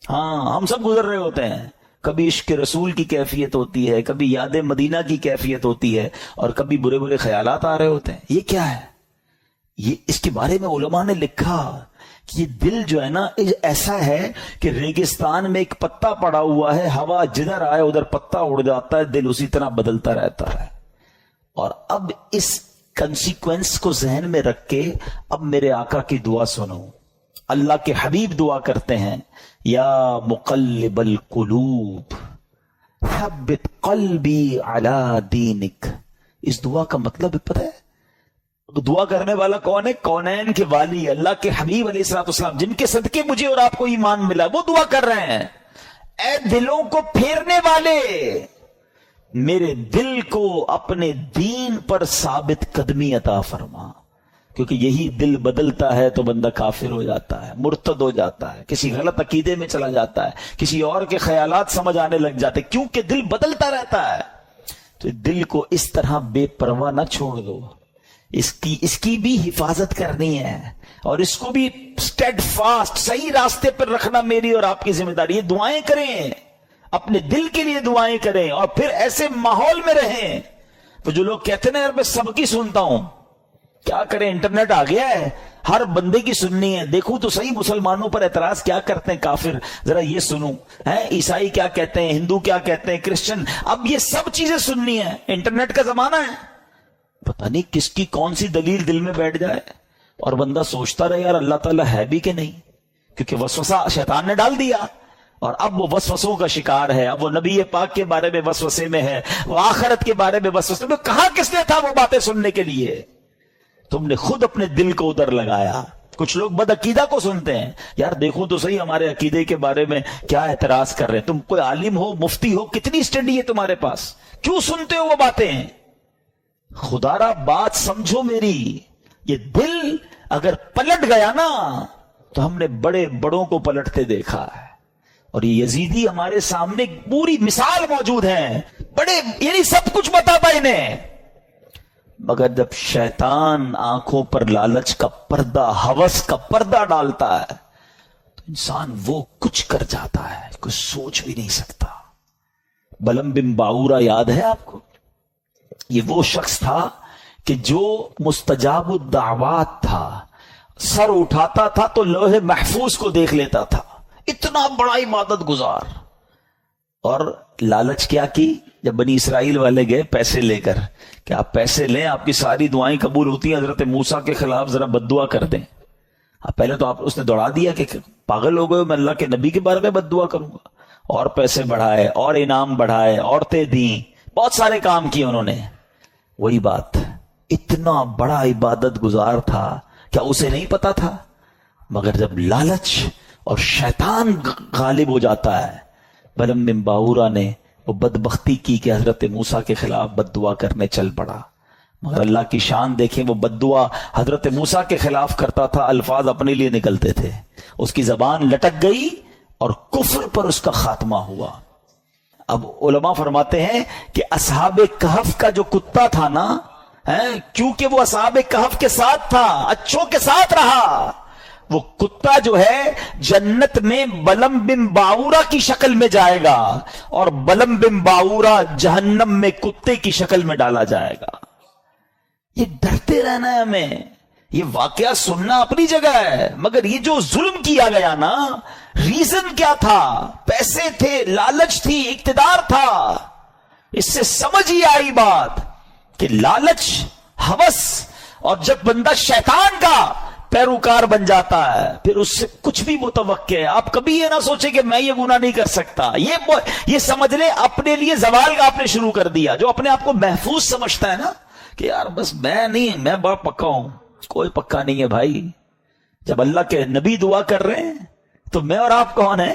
ہاں ہم سب گزر رہے ہوتے ہیں. کبھی عشق رسول کی کیفیت ہوتی ہے، کبھی یاد مدینہ کی کیفیت ہوتی ہے، اور کبھی برے برے خیالات آ رہے ہوتے ہیں. یہ کیا ہے؟ یہ اس کے بارے میں علماء نے لکھا کہ دل جو ہے نا ایسا ہے کہ ریگستان میں ایک پتا پڑا ہوا ہے، ہوا جدھر آئے ادھر پتا اڑ جاتا ہے، دل اسی طرح بدلتا رہتا ہے. اور اب اس کنسیکوینس کو ذہن میں رکھ کے اب میرے آقا کی دعا سنو. اللہ کے حبیب دعا کرتے ہیں، یا مقلب القلوب ثبت قلبی علی دینک. اس دعا کا مطلب پتہ ہے دعا کرنے والا کون ہے؟ کونین کے والی اللہ کے حبیب علیہ الصلوۃ والسلام، جن کے صدقے مجھے اور آپ کو ایمان ملا، وہ دعا کر رہے ہیں، اے دلوں کو پھیرنے والے، میرے دل کو اپنے دین پر ثابت قدمی عطا فرما. کیونکہ یہی دل بدلتا ہے تو بندہ کافر ہو جاتا ہے، مرتد ہو جاتا ہے، کسی غلط عقیدے میں چلا جاتا ہے، کسی اور کے خیالات سمجھ آنے لگ جاتے، کیونکہ دل بدلتا رہتا ہے. تو دل کو اس طرح بے پرواہ نہ چھوڑ دو، اس کی بھی حفاظت کرنی ہے، اور اس کو بھی اسٹیڈ فاسٹ صحیح راستے پر رکھنا میری اور آپ کی ذمہ داری. یہ دعائیں کریں، اپنے دل کے لیے دعائیں کریں، اور پھر ایسے ماحول میں رہیں. تو جو لوگ کہتے ہیں یار میں سب کی سنتا ہوں، کیا کریں، انٹرنیٹ آ گیا ہے، ہر بندے کی سننی ہے. دیکھوں تو صحیح مسلمانوں پر اعتراض کیا کرتے ہیں کافر، ذرا یہ سنوں، عیسائی کیا کہتے ہیں، ہندو کیا کہتے ہیں، کرسچن، اب یہ سب چیزیں سننی ہے. انٹرنیٹ کا زمانہ ہے، پتہ نہیں کس کی کون سی دلیل دل میں بیٹھ جائے، اور بندہ سوچتا رہے یار اللہ تعالیٰ ہے بھی کہ نہیں، کیونکہ وسوسہ شیطان نے ڈال دیا، اور اب وہ وسوسوں کا شکار ہے. اب وہ نبی پاک کے بارے میں وسوسے میں ہے، وہ آخرت کے بارے میں وسوسے میں. کہاں کس نے تھا وہ باتیں سننے کے لیے؟ تم نے خود اپنے دل کو ادھر لگایا. کچھ لوگ بد عقیدہ کو سنتے ہیں، یار دیکھو تو صحیح ہمارے عقیدے کے بارے میں کیا اعتراض کر رہے ہیں. تم کوئی عالم ہو، مفتی ہو، کتنی اسٹڈی ہے تمہارے پاس، کیوں سنتے ہو وہ باتیں؟ خدا را بات سمجھو میری. یہ دل اگر پلٹ گیا نا تو ہم نے بڑے بڑوں کو پلٹتے دیکھا ہے، اور یہ یزیدی ہمارے سامنے پوری مثال موجود ہے، بڑے یعنی سب کچھ بتاتا انہیں، مگر جب شیطان آنکھوں پر لالچ کا پردہ، ہوس کا پردہ ڈالتا ہے تو انسان وہ کچھ کر جاتا ہے کچھ سوچ بھی نہیں سکتا. بلم بن باورا یاد ہے آپ کو؟ یہ وہ شخص تھا کہ جو مستجاب الدعوات تھا، سر اٹھاتا تھا تو لوح محفوظ کو دیکھ لیتا تھا، اتنا بڑا عبادت گزار. اور لالچ کیا کی؟ جب بنی اسرائیل والے گئے پیسے لے کر کہ آپ پیسے لیں آپ کی ساری دعائیں قبول ہوتی ہیں، حضرت موسیٰ کے خلاف ذرا بد دعا کر دیں. پہلے تو اس نے دوڑا دیا کہ پاگل ہو گئے، میں اللہ کے نبی کے بارے میں بد دعا کروں گا. اور پیسے بڑھائے، اور انعام بڑھائے، عورتیں دیں، بہت سارے کام کیے انہوں نے. وہی بات، اتنا بڑا عبادت گزار تھا، کیا اسے نہیں پتا تھا؟ مگر جب لالچ اور شیطان غالب ہو جاتا ہے، بلم بن باورا نے وہ بدبختی کی کہ حضرت موسیٰ کے خلاف بد دعا کرنے چل پڑا. مگر اللہ کی شان دیکھیں، وہ بد دعا حضرت موسیٰ کے خلاف کرتا تھا، الفاظ اپنے لیے نکلتے تھے، اس کی زبان لٹک گئی اور کفر پر اس کا خاتمہ ہوا. اب علماء فرماتے ہیں کہ اصحاب کہف کا جو کتا تھا نا، کیونکہ وہ اصحاب کہف کے ساتھ تھا، اچھوں کے ساتھ رہا، وہ کتا جو ہے جنت میں بلم بن باورا کی شکل میں جائے گا، اور بلم بن باورا جہنم میں کتے کی شکل میں ڈالا جائے گا. یہ ڈرتے رہنا ہے ہمیں. یہ واقعہ سننا اپنی جگہ ہے، مگر یہ جو ظلم کیا گیا نا، ریزن کیا تھا؟ پیسے تھے، لالچ تھی، اقتدار تھا. اس سے سمجھ ہی آئی بات کہ لالچ، ہوس، اور جب بندہ شیطان کا پیروکار بن جاتا ہے پھر اس سے کچھ بھی متوقع ہے. آپ کبھی یہ نہ سوچیں کہ میں یہ گناہ نہیں کر سکتا. یہ سمجھ لیں اپنے لیے زوال کا آپ نے شروع کر دیا. جو اپنے آپ کو محفوظ سمجھتا ہے نا کہ یار بس میں نہیں، میں بڑا پکا ہوں، کوئی پکا نہیں ہے بھائی. جب اللہ کے نبی دعا کر رہے ہیں تو میں اور آپ کون ہیں؟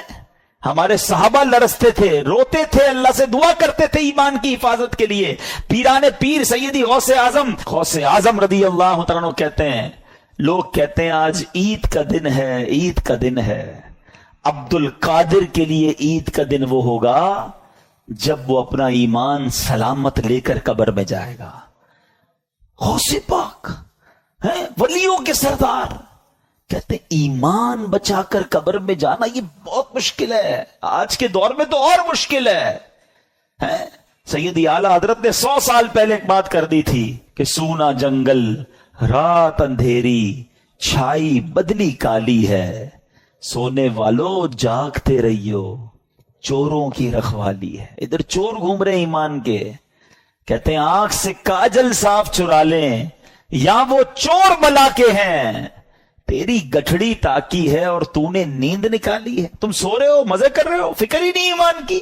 ہمارے صحابہ لرزتے تھے، روتے تھے، اللہ سے دعا کرتے تھے ایمان کی حفاظت کے لیے. پیران پیر سیدی غوث اعظم رضی اللہ عنہ کہتے ہیں، لوگ کہتے ہیں آج عید کا دن ہے، عید کا دن ہے. عبد القادر کے لیے عید کا دن وہ ہوگا جب وہ اپنا ایمان سلامت لے کر قبر میں جائے گا. غوث پاک ہیں، ولیوں کے سردار، کہتے ہیں ایمان بچا کر قبر میں جانا یہ بہت مشکل ہے. آج کے دور میں تو اور مشکل ہے. سیدی اعلیٰ حضرت نے 100 سال پہلے ایک بات کر دی تھی کہ سونا جنگل، رات اندھیری، چھائی بدلی کالی ہے، سونے والوں جاگتے رہیو، چوروں کی رکھوالی ہے۔ ادھر چور گھوم رہے ایمان کے، کہتے ہیں آنکھ سے کاجل صاف چرا لیں، یا وہ چور بلا کے ہیں، تیری گٹھڑی تاکی ہے اور تو نے نیند نکالی ہے۔ تم سو رہے ہو، مزے کر رہے ہو، فکر ہی نہیں ایمان کی۔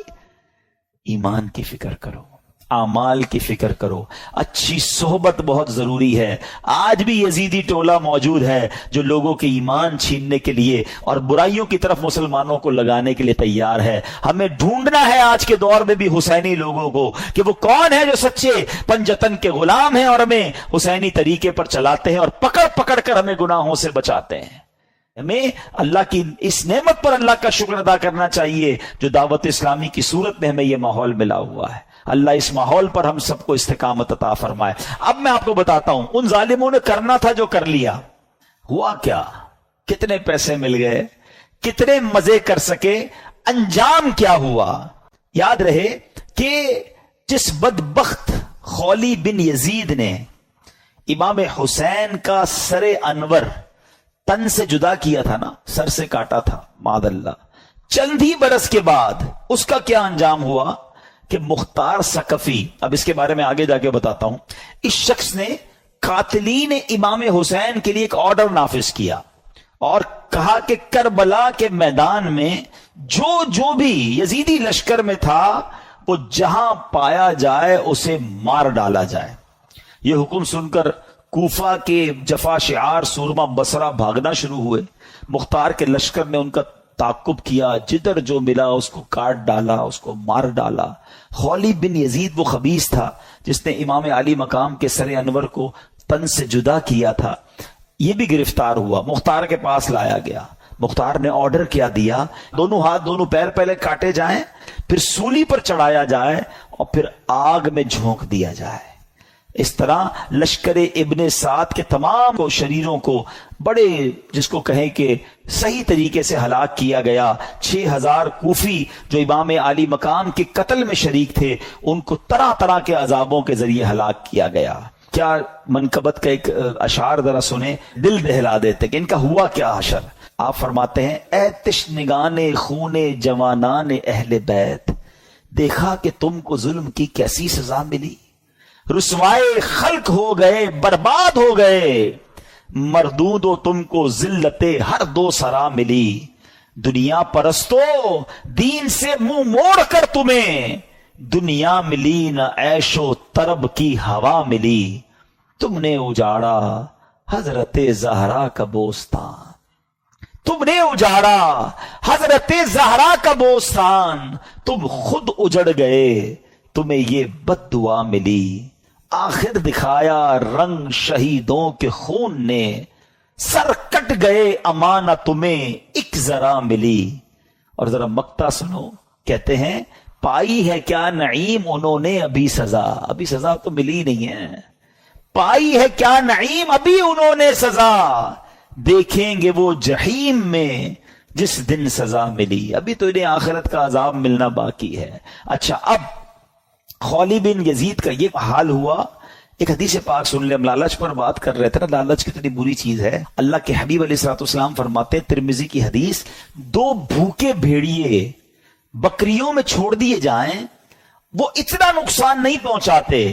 ایمان کی فکر کرو، اعمال کی فکر کرو، اچھی صحبت بہت ضروری ہے۔ آج بھی یزیدی ٹولہ موجود ہے جو لوگوں کے ایمان چھیننے کے لیے اور برائیوں کی طرف مسلمانوں کو لگانے کے لیے تیار ہے۔ ہمیں ڈھونڈنا ہے آج کے دور میں بھی حسینی لوگوں کو کہ وہ کون ہے جو سچے پنجتن کے غلام ہیں اور ہمیں حسینی طریقے پر چلاتے ہیں اور پکڑ پکڑ کر ہمیں گناہوں سے بچاتے ہیں۔ ہمیں اللہ کی اس نعمت پر اللہ کا شکر ادا کرنا چاہیے جو دعوت اسلامی کی صورت میں ہمیں یہ ماحول ملا ہوا ہے۔ اللہ اس ماحول پر ہم سب کو استقامت عطا فرمائے۔ اب میں آپ کو بتاتا ہوں ان ظالموں نے کرنا تھا جو کر لیا، ہوا کیا؟ کتنے پیسے مل گئے، کتنے مزے کر سکے، انجام کیا ہوا؟ یاد رہے کہ جس بدبخت خولی بن یزید نے امام حسین کا سر انور تن سے جدا کیا تھا نا، سر سے کاٹا تھا معاذ اللہ، چند ہی برس کے بعد اس کا کیا انجام ہوا کہ مختار ثقفی، اب اس کے بارے میں آگے جا کے بتاتا ہوں، اس شخص نے قاتلین امام حسین کے لیے ایک آرڈر نافذ کیا اور کہا کہ کربلا کے میدان میں جو بھی یزیدی لشکر میں تھا وہ جہاں پایا جائے اسے مار ڈالا جائے۔ یہ حکم سن کر کوفہ کے جفا شعار سورما بصرہ بھاگنا شروع ہوئے۔ مختار کے لشکر نے ان کا تعقب کیا، جدھر جو ملا اس کو کاٹ ڈالا، اس کو مار ڈالا۔ خولی بن یزید وہ خبیث تھا جس نے امام علی مقام کے سر انور کو تن سے جدا کیا تھا، یہ بھی گرفتار ہوا، مختار کے پاس لایا گیا۔ مختار نے آرڈر کیا دیا، دونوں ہاتھ دونوں پیر پہلے کاٹے جائیں، پھر سولی پر چڑھایا جائے اور پھر آگ میں جھونک دیا جائے۔ اس طرح لشکر ابن سعد کے تمام کو شریروں کو بڑے جس کو کہیں کہ صحیح طریقے سے ہلاک کیا گیا۔ 6000 کوفی جو امام علی مقام کے قتل میں شریک تھے ان کو طرح طرح کے عذابوں کے ذریعے ہلاک کیا گیا۔ کیا منقبت کا ایک اشعار ذرا سنیں، دل دہلا دیتے کہ ان کا ہوا کیا حشر۔ آپ فرماتے ہیں اے تشنگان خون جوانان اہل بیت، دیکھا کہ تم کو ظلم کی کیسی سزا ملی، رسوائے خلق ہو گئے، برباد ہو گئے، مردود و تم کو ذلت ہر دو سرا ملی، دنیا پرستو دین سے منہ موڑ کر تمہیں دنیا ملی نہ عیش و طرب کی ہوا ملی، تم نے اجاڑا حضرت زہرا کا بوستان، تم نے اجاڑا حضرت زہرا کا بوستان، تم خود اجڑ گئے تمہیں یہ بد دعا ملی، آخر دکھایا رنگ شہیدوں کے خون نے، سر کٹ گئے امانہ تمہیں ایک ذرا ملی۔ اور ذرا مقطع سنو، کہتے ہیں پائی ہے کیا نعیم انہوں نے ابھی سزا، ابھی سزا تو ملی نہیں ہے، پائی ہے کیا نعیم ابھی انہوں نے سزا، دیکھیں گے وہ جہیم میں جس دن سزا ملی، ابھی تو انہیں آخرت کا عذاب ملنا باقی ہے۔ اچھا، اب خولی بن یزید کا یہ حال ہوا۔ ایک حدیث پاک سن لیں، ہم لالچ پر بات کر رہے تھے نا، لالچ کتنی بری چیز ہے۔ اللہ کے حبیب علیہ الصلوۃ والسلام فرماتے ہیں، ترمذی کی حدیث، 2 بھوکے بھیڑیے بکریوں میں چھوڑ دیے جائیں وہ اتنا نقصان نہیں پہنچاتے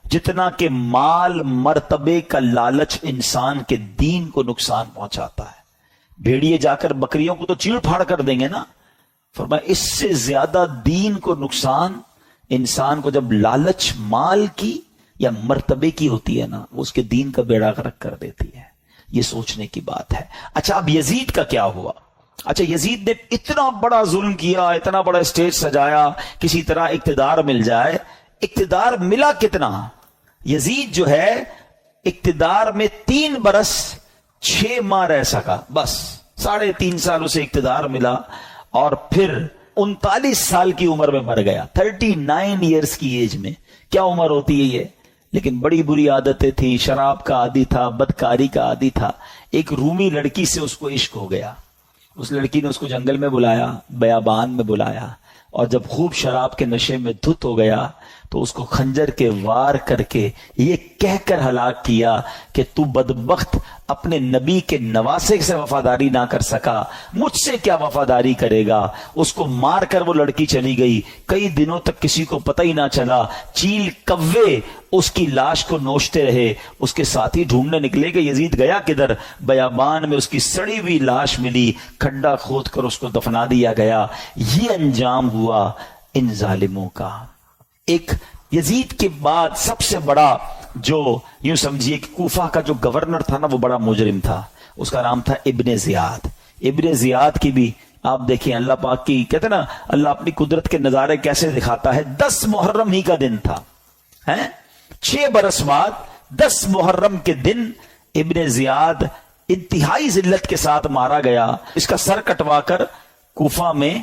جتنا کہ مال مرتبے کا لالچ انسان کے دین کو نقصان پہنچاتا ہے۔ بھیڑیے جا کر بکریوں کو تو چیڑ پھاڑ کر دیں گے نا، فرمایا اس سے زیادہ دین کو نقصان انسان کو جب لالچ مال کی یا مرتبے کی ہوتی ہے نا، وہ اس کے دین کا بیڑا غرق کر دیتی ہے۔ یہ سوچنے کی بات ہے۔ اچھا، اب یزید کا کیا ہوا؟ اچھا، یزید نے اتنا بڑا ظلم کیا، اتنا بڑا اسٹیج سجایا، کسی طرح اقتدار مل جائے۔ اقتدار ملا کتنا؟ یزید جو ہے اقتدار میں 3 برس 6 ماہ رہ سکا، بس 3.5 سال اسے اقتدار ملا، اور پھر 39 سال کی عمر میں مر گیا، 39 ایئرز کی ایج میں۔ کیا عمر ہوتی ہے یہ؟ لیکن بڑی بری عادتیں تھی، شراب کا عادی تھا، بدکاری کا عادی تھا۔ ایک رومی لڑکی سے اس کو عشق ہو گیا، اس لڑکی نے اس کو جنگل میں بلایا، بیابان میں بلایا، اور جب خوب شراب کے نشے میں دھت ہو گیا تو تو اس کو خنجر کے وار کر کے یہ کہہ کر ہلاک کیا کہ تو بدبخت اپنے نبی کے نواسے سے وفاداری نہ کر سکا، مجھ سے کیا وفاداری کرے گا۔ اس کو مار کر وہ لڑکی چلی گئی، کئی دنوں تک کسی کو پتہ ہی نہ چلا، چیل کوے اس کی لاش کو نوچتے رہے۔ اس کے ساتھی ڈھونڈنے نکلے کہ یزید گیا کدھر، بیابان میں اس کی سڑی ہوئی لاش ملی، کھڈا کھود کر اس کو دفنا دیا گیا۔ یہ انجام ہوا ان ظالموں کا۔ ایک یزید کے بعد سب سے بڑا جو یوں سمجھیے کہ کوفہ کا جو گورنر تھا نا، وہ بڑا مجرم تھا، اس کا نام تھا ابن زیاد۔ ابن زیاد کی بھی آپ دیکھیں اللہ پاک کی، کہتے ہیں نا اللہ اپنی قدرت کے نظارے کیسے دکھاتا ہے۔ 10 محرم ہی کا دن تھا، 6 برس بعد 10 محرم کے دن ابن زیاد انتہائی ذلت کے ساتھ مارا گیا۔ اس کا سر کٹوا کر کوفہ میں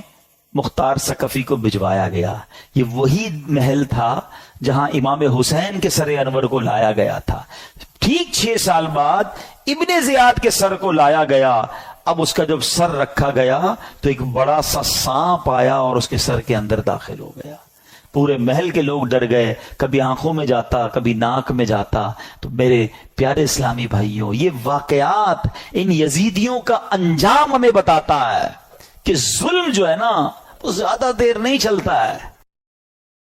مختار ثقفی کو بھجوایا گیا۔ یہ وہی محل تھا جہاں امام حسین کے سر انور کو لایا گیا تھا۔ ٹھیک 6 سال بعد ابن زیاد کے سر کو لایا گیا۔ اب اس کا جب سر رکھا گیا تو ایک بڑا سا سانپ آیا اور اس کے سر کے اندر داخل ہو گیا۔ پورے محل کے لوگ ڈر گئے، کبھی آنکھوں میں جاتا، کبھی ناک میں جاتا۔ تو میرے پیارے اسلامی بھائیوں، یہ واقعات ان یزیدیوں کا انجام ہمیں بتاتا ہے کہ ظلم جو ہے نا وہ زیادہ دیر نہیں چلتا ہے۔